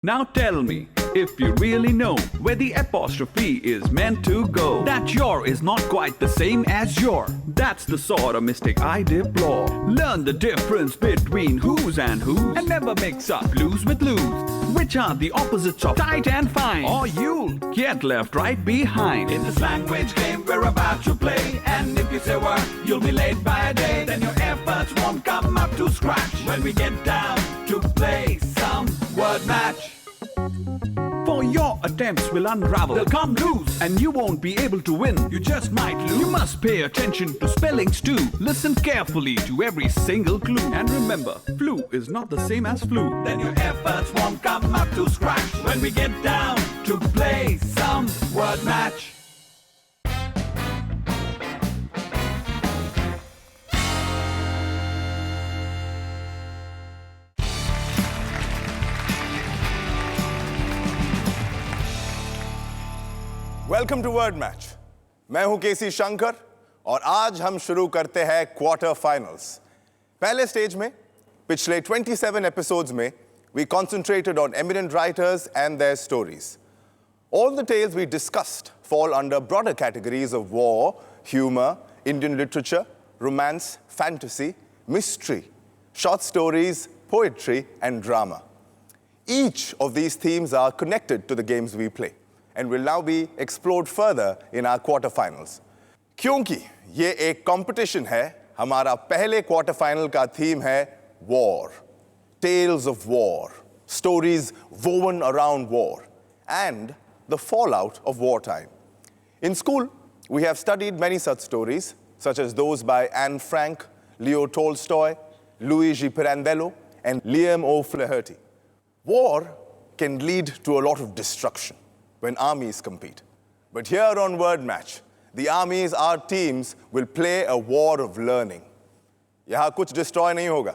Now tell me, if you really know where the apostrophe is meant to go, that your is not quite the same as your. That's the sort of mistake I deplore. Learn the difference between who's and whose, and never mix up blues with lose, which are the opposites of tight and fine, or you'll get left right behind. In this language game we're about to play, and if you say word, you'll be late by a day. Then your efforts won't come up to scratch when we get down to play some word match. For your attempts will unravel, they'll come loose, and you won't be able to win. You just might lose. You must pay attention to spellings too. Listen carefully to every single clue, and remember, flu is not the same as flu. Then your efforts won't come up to scratch when we get down to play some word match. Welcome to word match. मैं हूं केसी शंकर और आज हम शुरू करते हैं quarter finals. पहले stage में पिछले 27 एपिसोड्स में we concentrated on eminent writers and their stories. All the tales we discussed fall under broader categories of war, humor, Indian literature, romance, fantasy, mystery, short stories, poetry, and drama. Each of these themes are connected to the games we play and will now be explored further in our quarterfinals. क्योंकि ये एक competition है, हमारा पहले quarterfinal का theme है war, tales of war, stories woven around war, and the fallout of wartime. In school, we have studied many such stories, such as those by Anne Frank, Leo Tolstoy, Luigi Pirandello, and Liam O'Flaherty. War can lead to a lot of destruction when armies compete. But here on Word Match, the armies, our teams, will play a war of learning. यहाँ कुछ destroy नहीं होगा.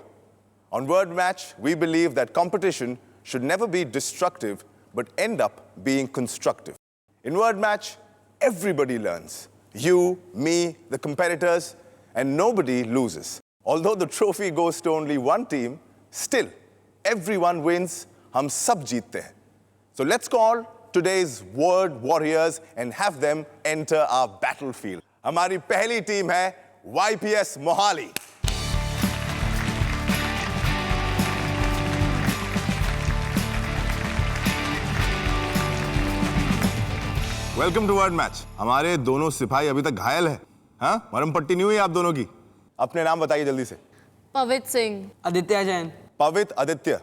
On Word Match, we believe that competition should never be destructive, but end up being constructive. In Word Match, everybody learns. You, me, the competitors, and nobody loses. Although the trophy goes to only one team, still, everyone wins, हम सब जीतते हैं. So let's call today's word warriors and have them enter our battlefield. हमारी पहली team है YPS Mohali. Welcome to Word Match. हमारे दोनों सिपाही अभी तक घायल हैं. हाँ, मरहम पट्टी नहीं हुई आप दोनों की. अपने नाम बताइए जल्दी से. पवित्र सिंह, आदित्य जैन। पवित्र, आदित्य,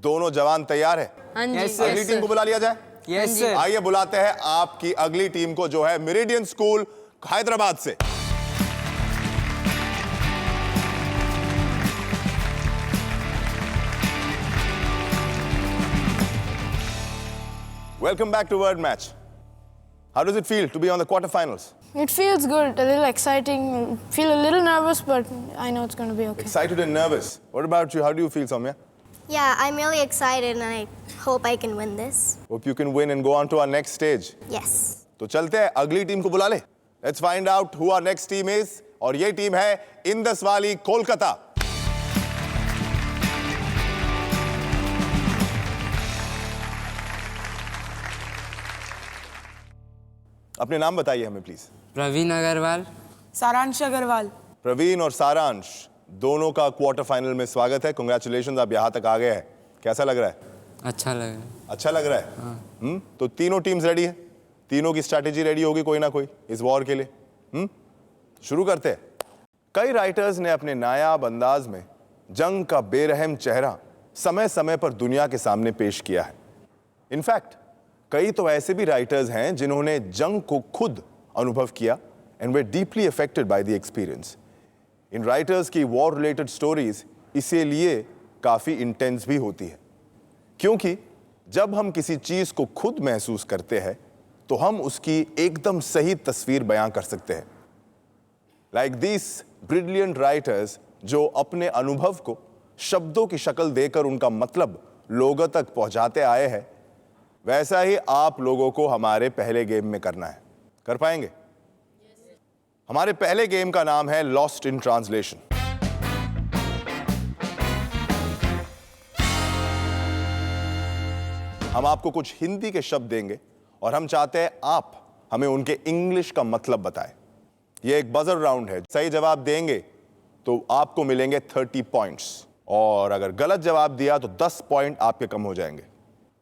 दोनों जवान तैयार है. हाँ जी, अगली टीम को बुला लिया जाए. Yes sir. आइए बुलाते हैं आपकी अगली टीम को, जो है मेरिडियन स्कूल हैदराबाद से. Welcome back to Word Match. How does it feel to be on the quarterfinals? It feels good, a little exciting. Feel a little nervous, but I know it's going to be okay. Excited and nervous. What about you? How do you feel, Soumya? Yeah, I'm really excited and I hope I can win this. Hope you can win and go on to our next stage. Yes. तो चलते हैं अगली team को बुला ले. Let's find out who our next team is. और ये team है इंदस वाली कोलकाता. अपने नाम बताइए हमें प्लीज. प्रवीण अग्रवाल। सारांश अग्रवाल। प्रवीण और सारांश दोनों का क्वार्टर फाइनल में स्वागत है. कांग्रेचुलेशंस, आप यहाँ तक आ गए हैं. कैसा लग रहा है? अच्छा लग रहा है। अच्छा लग रहा है. तो तीनों टीम्स रेडी है. तीनों की स्ट्रैटेजी रेडी होगी कोई ना कोई इस वॉर के लिए. शुरू करते हैं. कई राइटर्स ने अपने नायाब अंदाज में जंग का बेरहम चेहरा समय समय पर दुनिया के सामने पेश किया है. इनफैक्ट कई तो ऐसे भी राइटर्स हैं जिन्होंने जंग को खुद अनुभव किया and were deeply affected by the experience. इन राइटर्स की वॉर रिलेटेड स्टोरीज इसीलिए काफी इंटेंस भी होती है, क्योंकि जब हम किसी चीज को खुद महसूस करते हैं तो हम उसकी एकदम सही तस्वीर बयां कर सकते हैं. लाइक दिस ब्रिलियंट राइटर्स जो अपने अनुभव को शब्दों की शक्ल देकर उनका मतलब लोगों तक पहुंचाते आए हैं, वैसा ही आप लोगों को हमारे पहले गेम में करना है. कर पाएंगे? हमारे पहले गेम का नाम है लॉस्ट इन ट्रांसलेशन. हम आपको कुछ हिंदी के शब्द देंगे और हम चाहते हैं आप हमें उनके इंग्लिश का मतलब बताएं। यह एक बजर राउंड है। सही जवाब देंगे तो आपको मिलेंगे 30 पॉइंट्स और अगर गलत जवाब दिया तो 10 पॉइंट आपके कम हो जाएंगे।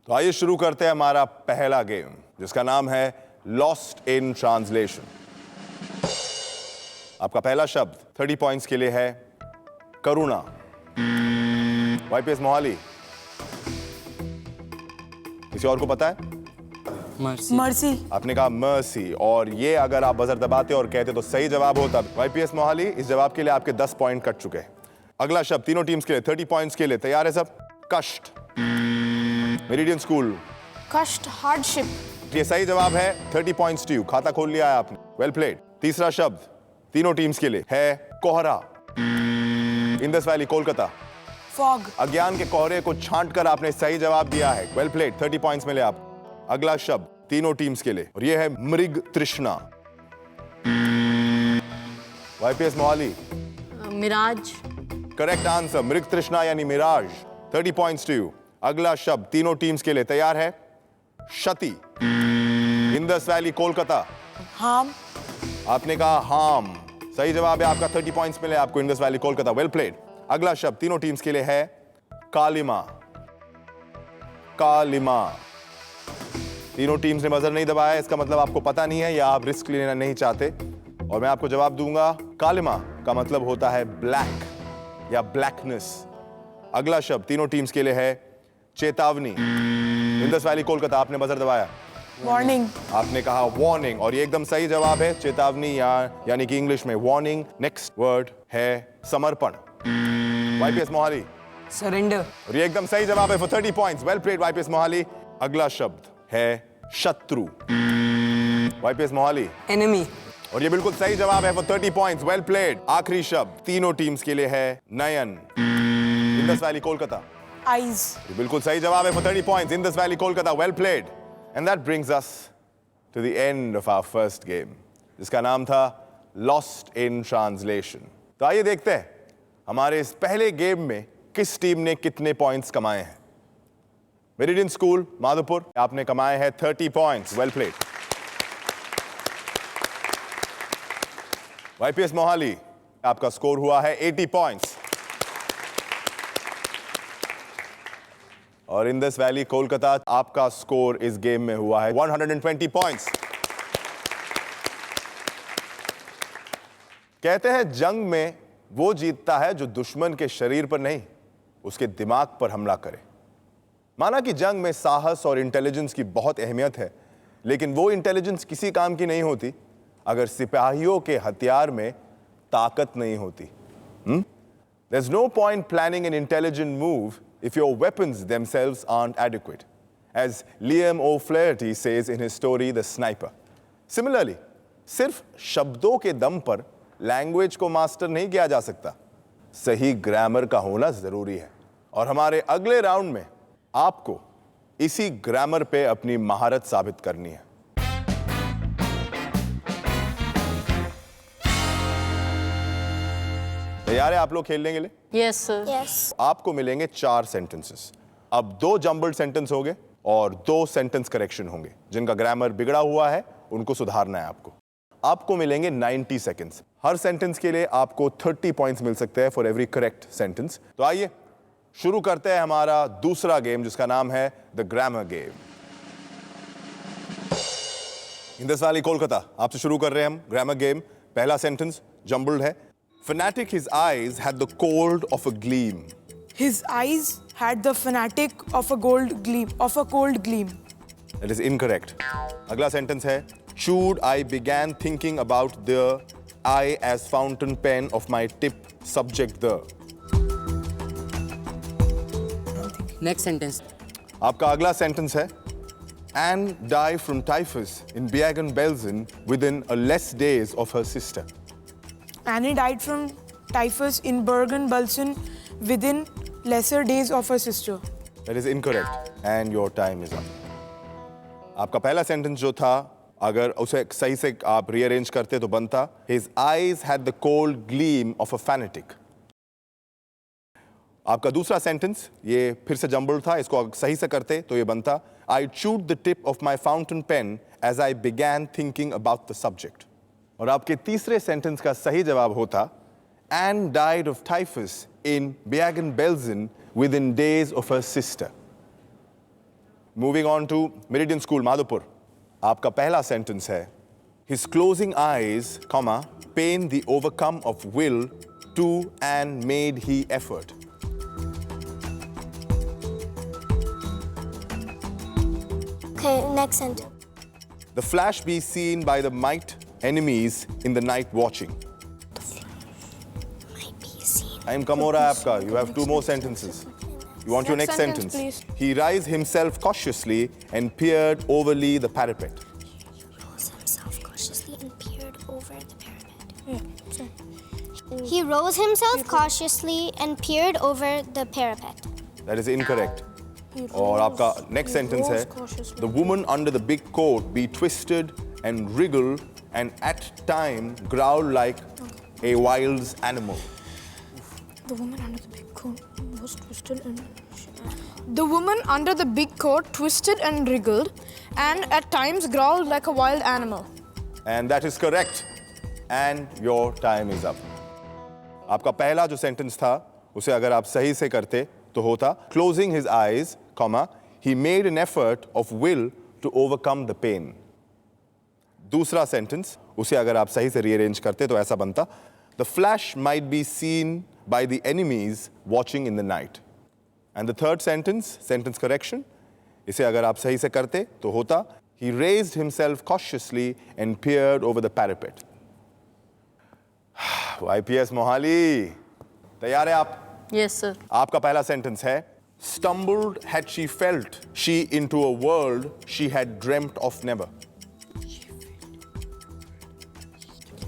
तो आइए शुरू करते हैं हमारा पहला गेम जिसका नाम है लॉस्ट इन ट्रांसलेशन। आपका पहला शब्द 30 पॉइंट्स के लिए है करुणा। वाईपीएस मोहाली, किसी और को पता है? मर्सी। आपने कहा मर्सी और ये अगर आप बजर दबाते और कहते तो सही जवाब होता। वाईपीएस मोहाली, इस जवाब के लिए आपके 10 पॉइंट कट चुके हैं। अगला शब्द तीनों टीम्स के लिए 30 पॉइंट्स के लिए तैयार है सब? कष्ट। Meridian school, Kast, hardship. ये सही जवाब है। 30 पॉइंट्स टू यू। खाता खोल लिया है आपने, वेल प्लेड। तीसरा शब्द तीनों टीम्स के लिए है कोहरा। Indus Valley, Kolkata. फॉग। अज्ञान के कोहरे को छांट कर आपने सही जवाब दिया है, वेल प्लेड। 30 पॉइंट्स मिले आप। अगला शब्द तीनों टीम्स के लिए और यह है मृग तृष्णा। YPS Mohali, mirage. Correct answer, मृग तृष्णा यानी मिराज। 30 points to you. अगला शब्द तीनों टीम्स के लिए तैयार है क्षति। Indus Valley, Kolkata. हार्म। आपने कहा हार्म, सही जवाब है आपका। 30 पॉइंट्स मिले आपको, Indus Valley, Kolkata, well played. अगला शब्द तीनों टीम्स के लिए है कालिमा। कालिमा। तीनों टीम्स ने बजर नहीं दबाया, इसका मतलब आपको पता नहीं है या आप रिस्क लेना नहीं चाहते और मैं आपको जवाब दूंगा। कालिमा का मतलब होता है ब्लैक या ब्लैकनेस। अगला शब्द तीनों टीम्स के लिए है चेतावनी। इंडस वैली, कोलकाता, आपने बजर दबाया। वार्निंग। आपने कहा वार्निंग और ये एकदम सही जवाब है। चेतावनी यानी कि इंग्लिश में वार्निंग। नेक्स्ट वर्ड है समर्पण। YPS Mohali, surrender. और ये एकदम सही जवाब है for 30 points, well played YPS Mohali. अगला शब्द है शत्रु। YPS Mohali, enemy. और ये बिल्कुल सही जवाब है फॉर 30 पॉइंट्स, वेल प्लेड। आखिरी शब्द तीनों टीम्स के लिए है Nayan. Indus Valley, Kolkata. Eyes. ये बिल्कुल सही जवाब है for 30 points, Indus Valley, Kolkata, well played. And that brings us to the end of our first game जिसका नाम था लॉस्ट इन ट्रांसलेशन। तो आइए देखते हैं हमारे इस पहले गेम में किस टीम ने कितने पॉइंट्स कमाए हैं। मेरिडियन स्कूल, माधोपुर, आपने कमाए हैं 30 points, well played. YPS Mohali, आपका स्कोर हुआ है 80 पॉइंट्स। और इंडस वैली, कोलकाता, आपका स्कोर इस गेम में हुआ है 120 पॉइंट्स। कहते हैं जंग में वो जीतता है जो दुश्मन के शरीर पर नहीं, उसके दिमाग पर हमला करे। माना कि जंग में साहस और इंटेलिजेंस की बहुत अहमियत है, लेकिन वो इंटेलिजेंस किसी काम की नहीं होती अगर सिपाहियों के हथियार में ताकत नहीं होती। There's no point planning an intelligent move if your weapons themselves aren't adequate, as Liam O'Flaherty says in his story The Sniper. Similarly, सिर्फ शब्दों के दम पर लैंग्वेज को मास्टर नहीं किया जा सकता, सही ग्रामर का होना जरूरी है। और हमारे अगले राउंड में आपको इसी ग्रामर पे अपनी महारत साबित करनी है। तैयार है आप लोग खेलने के लिए? Yes sir. Yes. आपको मिलेंगे 4 सेंटेंसेस। अब 2 जंबल्ड सेंटेंस होंगे और 2 सेंटेंस करेक्शन होंगे। जिनका ग्रामर बिगड़ा हुआ है उनको सुधारना है आपको। आपको मिलेंगे 90 सेकेंड्स। हर सेंटेंस के लिए आपको 30 पॉइंट्स मिल सकते हैं फॉर एवरी करेक्ट सेंटेंस। तो आइए शुरू करते हैं हमारा दूसरा गेम जिसका नाम है the grammar game. Indus Valley, Kolkata, आपसे शुरू कर रहे हैं हम ग्रामर गेम। पहला सेंटेंस जंबल्ड है। Fanatic, his eyes had the cold of a gleam. His eyes had the fanatic of a cold gleam. That is incorrect. अगला सेंटेंस है Chewed, I began thinking about the I as fountain pen of my tip subject the. Next sentence. आपका अगला sentence है Anne died from typhus in Bergen-Belsen within a less days of her sister. Annie died from typhus in Bergen-Belsen within lesser days of her sister. That is incorrect and your time is up. आपका पहला sentence जो था अगर उसे सही से आप rearrange करते तो बनता His eyes had the cold gleam of a fanatic. आपका दूसरा सेंटेंस ये फिर से जम्बल्ड था, इसको अगर सही से करते तो ये बनता I chewed the tip of my fountain pen as I began thinking about the subject. और आपके तीसरे सेंटेंस का सही जवाब होता Anne died of typhus in Bergen-Belsen within days of her sister. Moving on to Meridian School, Madhupur. आपका पहला sentence है His closing eyes, comma, pain the overcome of will to and made he effort. Okay, next sentence. The flash be seen by the might enemies in the night watching. Might be seen. Time come हो रहा है आपका. You have two more sentences. You want your next Next sentence? sentence, please. He raised himself cautiously and peered overly the parapet. Rose himself cautiously and peered over the parapet. Yeah, sorry. He rose himself cautiously and peered over the parapet. That is incorrect. और आपका next sentence है The woman under the big coat be twisted and wriggled and at time growl like a wild animal. The woman under the big coat was twisted and... The woman under the big coat twisted and wriggled and at times growled like a wild animal. And that is correct. And your time is up. आपका पहला जो sentence था उसे अगर आप सही से करते तो होता Closing his eyes, comma, he made an effort of will to overcome the pain. दूसरा सेंटेंस उसे अगर आप सही से रीअरेंज करते तो ऐसा बनता The flash might be seen by the enemies watching in the night. And the third sentence, sentence correction, इसे अगर आप सही से करते तो होता He raised himself cautiously and peered over the parapet. YPS Mohali, तैयार है आप? Yes, sir. आपका पहला सेंटेंस है Stumbled had she felt she into a world she had dreamt of never.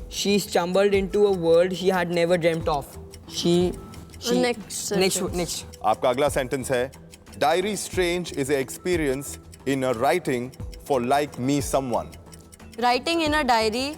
She stumbled into a world she had never dreamt of. Next sentence. Next. आपका अगला sentence है Diary strange is an experience in a writing for like me someone. Writing in a diary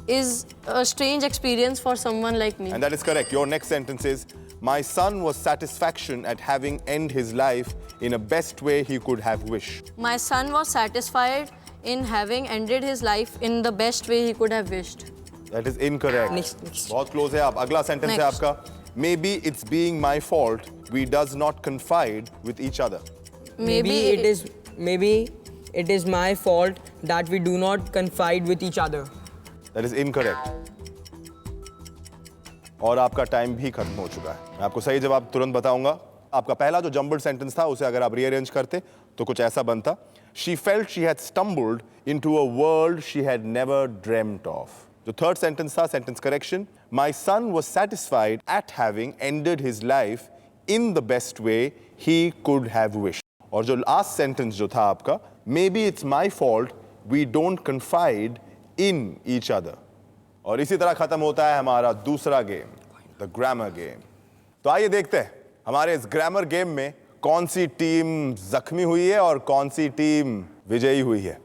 is a strange experience for someone like me. And that is correct. Your next sentence is My son was satisfaction at having end his life in a best way he could have wished. My son was satisfied in having ended his life in the best way he could have wished. That is incorrect. Next. बहुत close है आप. अगला sentence है Next. आपका Maybe it's being my fault we does not confide with each other. Maybe it is my fault that we do not confide with each other. That is incorrect. और आपका time भी खत्म हो चुका है. मैं आपको सही जवाब तुरंत बताऊंगा. आपका पहला जो जम्बल्ड सेंटेंस था उसे अगर आप रीअरेंज करते तो कुछ ऐसा बनता She felt she had stumbled into a world she had never dreamt of. जो थर्ड सेंटेंस था, sentence correction, My son was satisfied at having ended his life in the best way he could have wished. और जो last sentence जो था आपका Maybe it's my fault we don't confide in each other. और इसी तरह खत्म होता है हमारा दूसरा गेम, द ग्रामर गेम. तो आइए देखते हैं हमारे इस ग्रामर गेम में कौन सी टीम जख्मी हुई है और कौन सी टीम विजयी हुई है.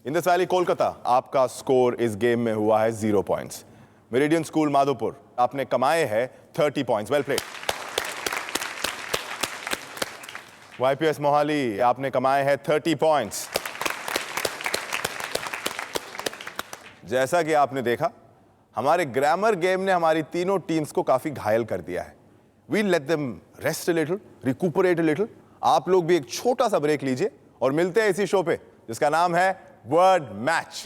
इंडस वैली कोलकाता, आपका स्कोर इस गेम में हुआ है 0 पॉइंट्स. मेरिडियन स्कूल माधोपुर, आपने कमाए हैं 30 points. Well played. YPS Mohali, आपने कमाए हैं 30 पॉइंट्स. जैसा कि आपने देखा हमारे ग्रामर गेम ने हमारी तीनों टीम्स को काफी घायल कर दिया है. We'll let them rest a little, recuperate a little. आप लोग भी एक छोटा सा ब्रेक लीजिए और मिलते हैं इसी शो पे जिसका नाम है वर्ड मैच.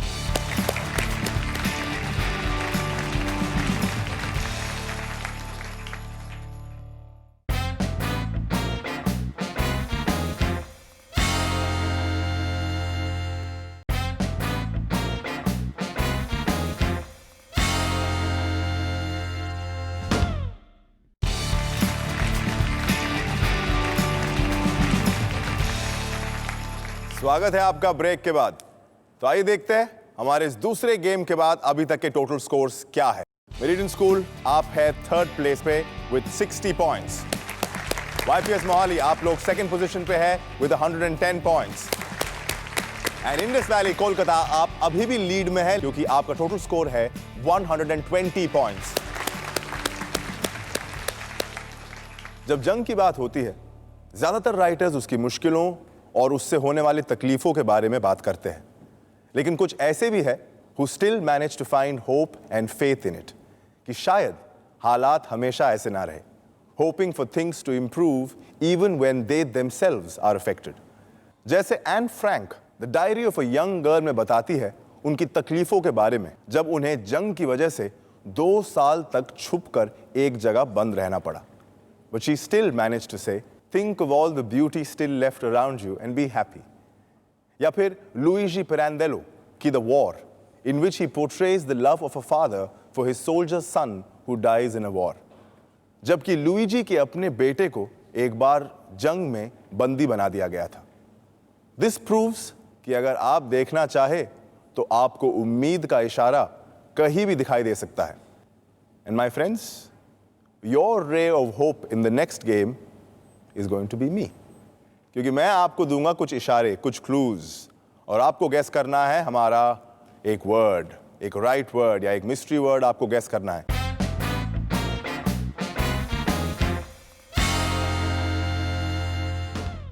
स्वागत है आपका ब्रेक के बाद. तो आइए देखते हैं हमारे इस दूसरे गेम के बाद अभी तक के टोटल स्कोर्स क्या है. मेरिडियन स्कूल, आप है थर्ड प्लेस पे विद 60 पॉइंट्स. YPS मोहाली, आप लोग सेकंड पोजीशन पे है with 110 points. And Indus Valley Kolkata, आप अभी भी लीड में है क्योंकि आपका टोटल स्कोर है 120 पॉइंट्स. जब जंग की बात होती है, ज्यादातर राइटर्स उसकी मुश्किलों और उससे होने वाली तकलीफों के बारे में बात करते हैं, लेकिन कुछ ऐसे भी है who still manage to find hope and faith in it, कि शायद हालात हमेशा ऐसे ना रहे, hoping for things to improve even when they themselves are affected. जैसे Anne Frank the diary of a young girl में बताती है उनकी तकलीफों के बारे में जब उन्हें जंग की वजह से 2 साल तक छुपकर एक जगह बंद रहना पड़ा. But she still managed to say, think of all the beauty still left around you and be happy. या फिर लुइजी पिरांडेलो की the war, in which he portrays the love of a father for his soldier son who dies in a war. जबकि Luigi के अपने बेटे को एक बार जंग में बंदी बना दिया गया था. This proves कि अगर आप देखना चाहे तो आपको उम्मीद का इशारा कहीं भी दिखाई दे सकता है. And my friends, your ray of hope in the next game is going to be me. क्योंकि मैं आपको दूंगा कुछ इशारे, कुछ क्लूज, और आपको गैस करना है हमारा एक वर्ड, एक राइट वर्ड या एक मिस्ट्री वर्ड आपको गैस करना है.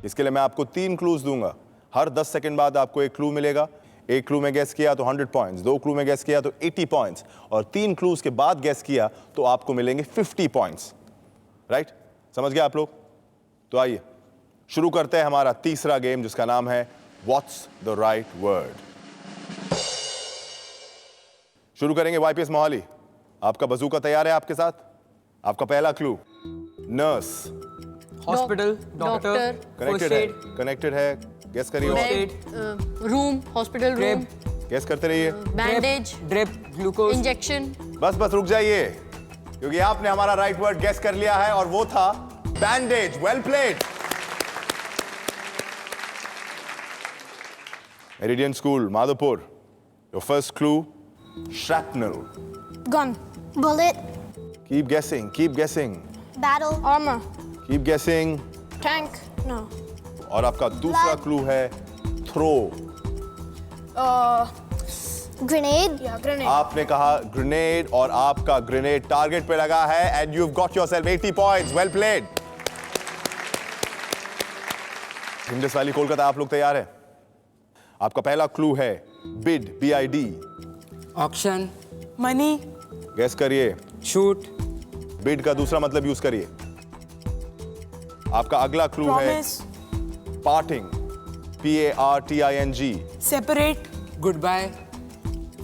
इसके लिए मैं आपको 3 क्लूज दूंगा. हर 10 सेकंड बाद आपको एक क्लू मिलेगा. एक क्लू में गैस किया तो 100 पॉइंट्स, 2 क्लू में गैस किया तो 80 पॉइंट्स, और 3 क्लूज के बाद गैस किया तो आपको मिलेंगे 50 पॉइंट्स. राइट? समझ गए आप लोग? तो आइए शुरू करते हैं हमारा तीसरा गेम जिसका नाम है व्हाट्स द राइट वर्ड. शुरू करेंगे वाईपीएस मोहाली. आपका बजूका तैयार है आपके साथ? आपका पहला clue nurse. Hospital, doctor, connected है. गेस करिए. Bed, room, hospital room. Guess करते रहिए. Bandage, drip, glucose, injection. बस रुक जाइए, क्योंकि आपने हमारा राइट वर्ड गेस कर लिया है और वो था bandage. Well played. Meridian school Madhopur, your first clue shrapnel. Gun. Bullet. Keep guessing. Battle. Armor. Keep guessing. Tank. No. और आपका दूसरा क्लू है थ्रो. Grenade. Yeah, grenade. आपने कहा ग्रेनेड और आपका ग्रेनेड टारगेट पे लगा है and you've got yourself 80 points. Well played. Indus Valley Kolkata, आप लोग तैयार हैं? आपका पहला क्लू है bid, BID. Auction, money, gas करिए. शूट, बिड का दूसरा मतलब यूज करिए. आपका अगला क्लू है promise, parting, PARTING. separate, good bye,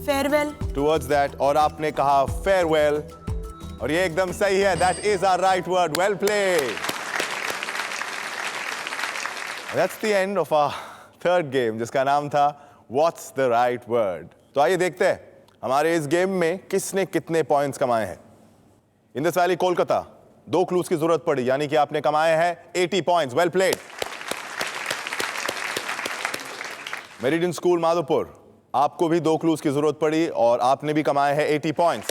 farewell, towards that, और आपने कहा फेयरवेल, और ये एकदम सही है. That is our right word. Well played. That's the end of our third game जिसका नाम था व्हाट्स द राइट वर्ड. तो आइए देखते हैं हमारे इस गेम में किसने कितने पॉइंट्स कमाए हैं. इंडस वैली कोलकाता, 2 क्लूज की जरूरत पड़ी, यानी कि आपने कमाए हैं 80 points. Well played. Meridian school Madhopur, आपको भी 2 क्लूज की जरूरत पड़ी और आपने भी कमाए हैं 80 पॉइंट्स.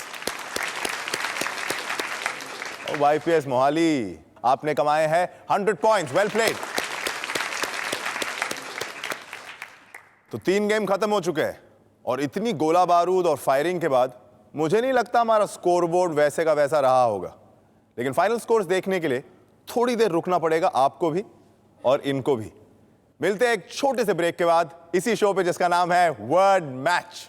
और वाईपीएस मोहाली, आपने कमाए हैं 100 पॉइंट्स. Well played. तो 3 गेम खत्म हो चुके हैं और इतनी गोला बारूद और फायरिंग के बाद मुझे नहीं लगता हमारा स्कोरबोर्ड वैसे का वैसा रहा होगा. लेकिन फाइनल स्कोर्स देखने के लिए थोड़ी देर रुकना पड़ेगा आपको भी और इनको भी. मिलते हैं एक छोटे से ब्रेक के बाद इसी शो पे जिसका नाम है word match.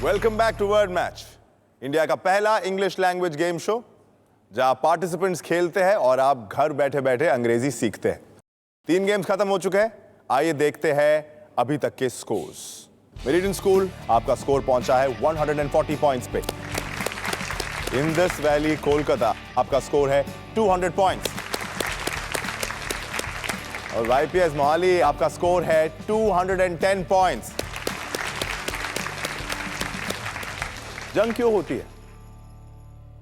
Welcome back to word match, India का पहला इंग्लिश लैंग्वेज गेम शो जहां पार्टिसिपेंट्स खेलते हैं और आप घर बैठे बैठे अंग्रेजी सीखते हैं. 3 गेम्स खत्म हो चुके हैं. आइए देखते हैं अभी तक के स्कोर्स. मेरिडियन स्कूल, आपका स्कोर पहुंचा है 140 पॉइंट्स पे. इंडस वैली कोलकाता, आपका स्कोर है 200 पॉइंट्स. और वाईपीएस मोहाली, आपका स्कोर है 210 पॉइंट्स. जंग क्यों होती है?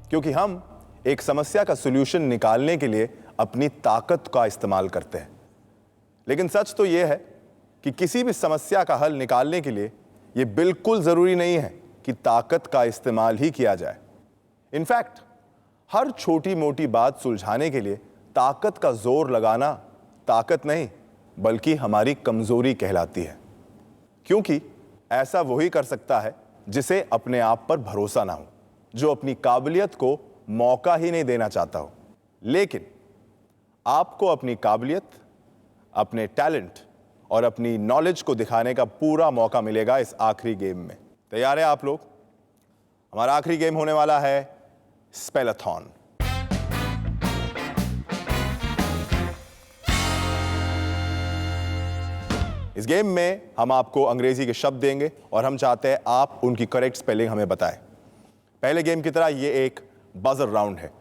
क्योंकि हम एक समस्या का सॉल्यूशन निकालने के लिए अपनी ताकत का इस्तेमाल करते हैं. लेकिन सच तो यह है कि किसी भी समस्या का हल निकालने के लिए यह बिल्कुल जरूरी नहीं है कि ताकत का इस्तेमाल ही किया जाए। इनफैक्ट हर छोटी मोटी बात सुलझाने के लिए ताकत का जोर लगाना ताकत नहीं बल्कि हमारी कमजोरी कहलाती है, क्योंकि ऐसा वही कर सकता है जिसे अपने आप पर भरोसा ना हो, जो अपनी काबिलियत को मौका ही नहीं देना चाहता हो। लेकिन आपको अपनी काबिलियत, अपने टैलेंट और अपनी नॉलेज को दिखाने का पूरा मौका मिलेगा इस आखिरी गेम में। तैयार है आप लोग? हमारा आखिरी गेम होने वाला है स्पेलाथॉन। इस गेम में हम आपको अंग्रेजी के शब्द देंगे और हम चाहते हैं आप उनकी करेक्ट स्पेलिंग हमें बताएं। पहले गेम की तरह ये एक बजर राउंड है।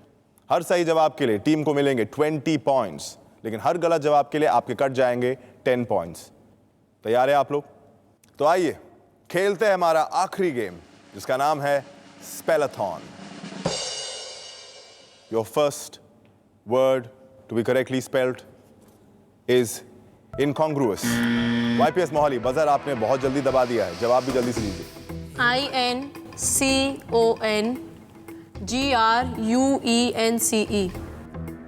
हर सही जवाब के लिए टीम को मिलेंगे 20 पॉइंट्स, लेकिन हर गलत जवाब के लिए आपके कट जाएंगे 10 पॉइंट्स। तैयार है आप लोग? तो आइए खेलते हैं हमारा आखिरी गेम, जिसका नाम है spellathon. Your first word to be correctly spelled is incongruous. YPS Mohali, buzzer आपने बहुत जल्दी दबा दिया है, जवाब भी जल्दी से दीजिए। INCONGRUENCE।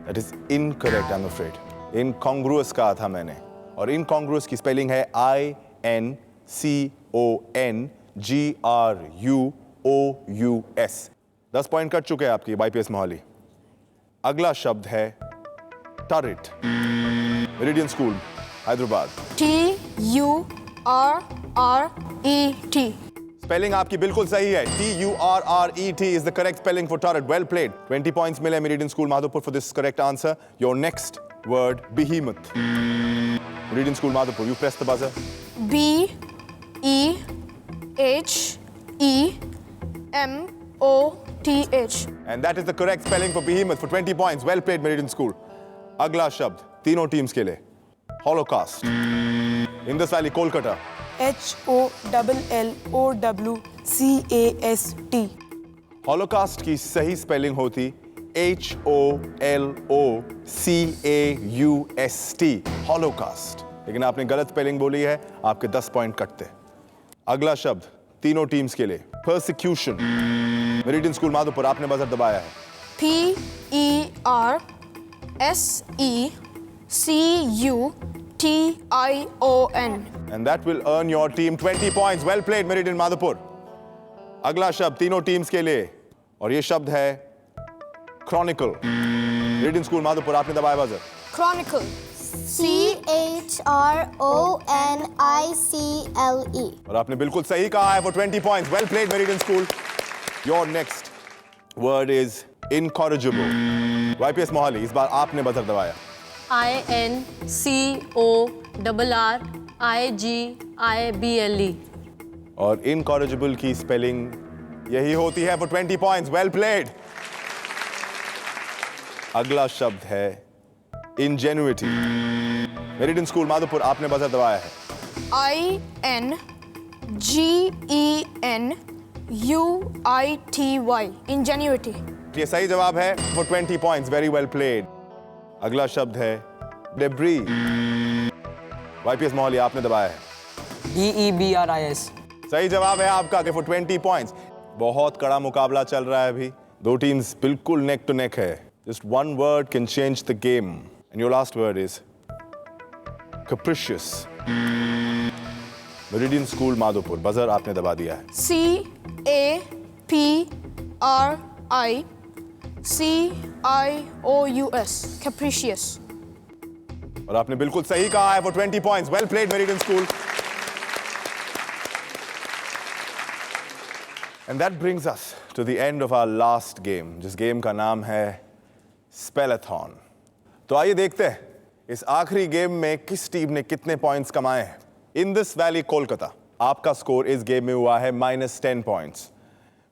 That is incorrect, I'm afraid. Incongruous कहा था मैंने, और incongruous की स्पेलिंग है INCONGRUOUS। 10 पॉइंट कट चुके हैं आपकी YPS मोहाली। अगला शब्द है turret. Meridian school Hyderabad. TURRET। Spelling आपकी बिल्कुल सही है। TURRET is the correct spelling for turret. Well played. 20 points मिले Meridian School Madhupur for this correct answer. Your next word, behemoth. Meridian School Madhupur, you press the buzzer. BEHEMOTH। And that is the correct spelling for behemoth for 20 points. Well played Meridian School. अगला शब्द तीनों teams के लिए, Holocaust. Indus Valley, Kolkata. HOLLOWCAST। Holocaust की सही spelling होती HOLOCAUST, Holocaust। लेकिन आपने गलत स्पेलिंग बोली है, आपके 10 पॉइंट कटते। अगला शब्द तीनों टीम्स के लिए, persecution। मेरिडियन स्कूल माधोपुर, आपने बजर दबाया है। PERSECUTION। And that will earn your team 20 points. Well played, Meridian Madhupur. अगला शब्द तीनों टीम्स के लिए, और ये शब्द है Chronicle। Meridian School Madhupur, आपने दबाया बजर। Chronicle। CHRONICLE। और आपने बिल्कुल सही कहा है for 20 points. Well played, Meridian School. Your next word is incorrigible। YPS Mohali, इस बार आपने बजर दबाया। INCORRIGIBLE। और incorrigible की स्पेलिंग यही होती है for 20 points. Well played. अगला शब्द है ingenuity। मेरिडियन स्कूल माधोपुर, आपने बजर दबाया है। INGENUITY। Ingenuity। ये सही जवाब है for 20 points. Very well played. अगला शब्द है debris। YPS मोहाली, आपने दबाया है। DEBRIS। सही जवाब है आपका for 20 points. बहुत कड़ा मुकाबला चल रहा है अभी, दो टीम्स बिल्कुल नेक टू नेक है। Just one word can change the game. And your last word is capricious। Meridian school Madhopur, buzzer आपने दबा दिया है। CAPRICIOUS। Capricious। और आपने बिल्कुल सही कहा है for 20 points. Well played, Meridian School. And that brings us to the end of our last game, जिस गेम का नाम है स्पेलाथॉन। तो आइए देखते हैं इस आखिरी गेम में किस टीम ने कितने पॉइंट्स कमाए हैं। इंदस वैली कोलकाता, आपका स्कोर इस गेम में हुआ है -10 points.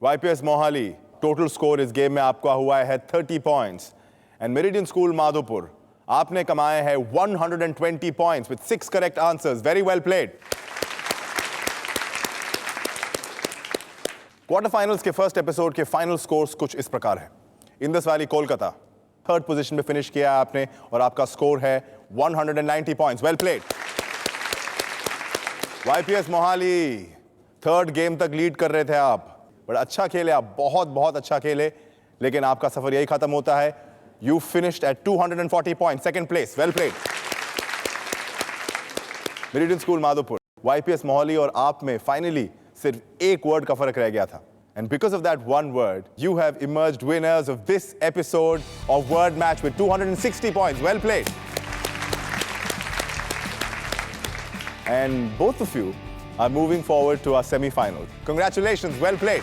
YPS Mohali, total score इस गेम में आपका हुआ है 30 points. And meridian school Madhopur, आपने कमाए हैं 120 points with 6 correct answers. Very well played. Quarter finals के फर्स्ट एपिसोड के फाइनल स्कोर्स कुछ इस प्रकार है। Indus valley Kolkata third position में फिनिश किया है आपने, और आपका स्कोर है 190 points. Well played. YPS Mohali, third game तक लीड कर रहे थे आप, बड़ा अच्छा खेले आप, बहुत बहुत अच्छा खेले, लेकिन आपका सफर यही खत्म होता है. You finished at 240 points, second place. Well played. Meridian School Madhopur, YPS Mohali और आप में फाइनली सिर्फ एक वर्ड का फर्क रह गया था. And because of that one word, you have emerged winners of this episode of Word Match with 260 points. Well played. And both of you are moving forward to our semi-finals. Congratulations, well played.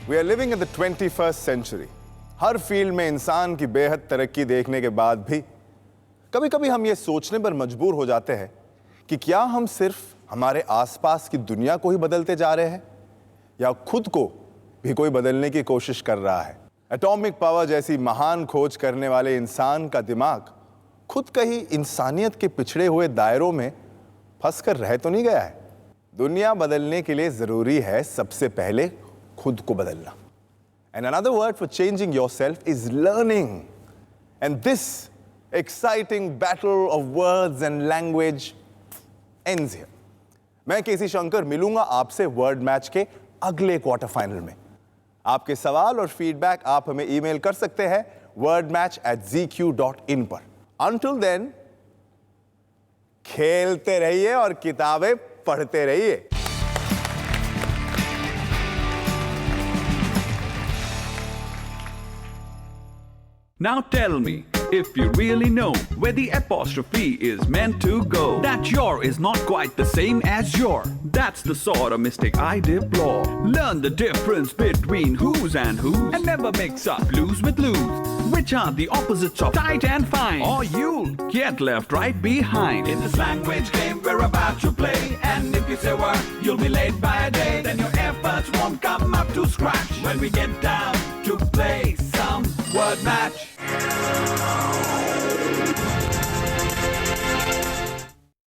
We are living in the 21st century. Her field में इंसान की बेहद तरक्की देखने के बाद भी कभी-कभी हम ये सोचने पर मजबूर हो जाते हैं कि क्या हम सिर्फ हमारे आसपास की दुनिया को ही बदलते जा रहे हैं या खुद को भी कोई बदलने की कोशिश कर रहा है. एटॉमिक पावर जैसी महान खोज करने वाले इंसान का दिमाग खुद कहीं इंसानियत के पिछड़े हुए दायरों में फंस कर रह तो नहीं गया है. दुनिया बदलने के लिए जरूरी है सबसे पहले खुद को बदलना. And another word for changing yourself is learning. And this exciting battle of words and language ends here. मैं केसी शंकर मिलूंगा आपसे वर्ड मैच के अगले क्वार्टर फाइनल में. आपके सवाल और फीडबैक आप हमें ईमेल कर सकते हैं wordmatch@zq.in पर. Until then, खेलते रहिए और किताबें पढ़ते रहिए. Now tell me, if you really know where the apostrophe is meant to go, that your is not quite the same as your. That's the sort of mistake I deplore. Learn the difference between who's and whose, and never mix up blues with lose, which are the opposites of tight and fine, or you'll get left right behind. In this language game we're about to play, and if you say a word, you'll be late by a day. Then your efforts won't come up to scratch when we get down to play some word match.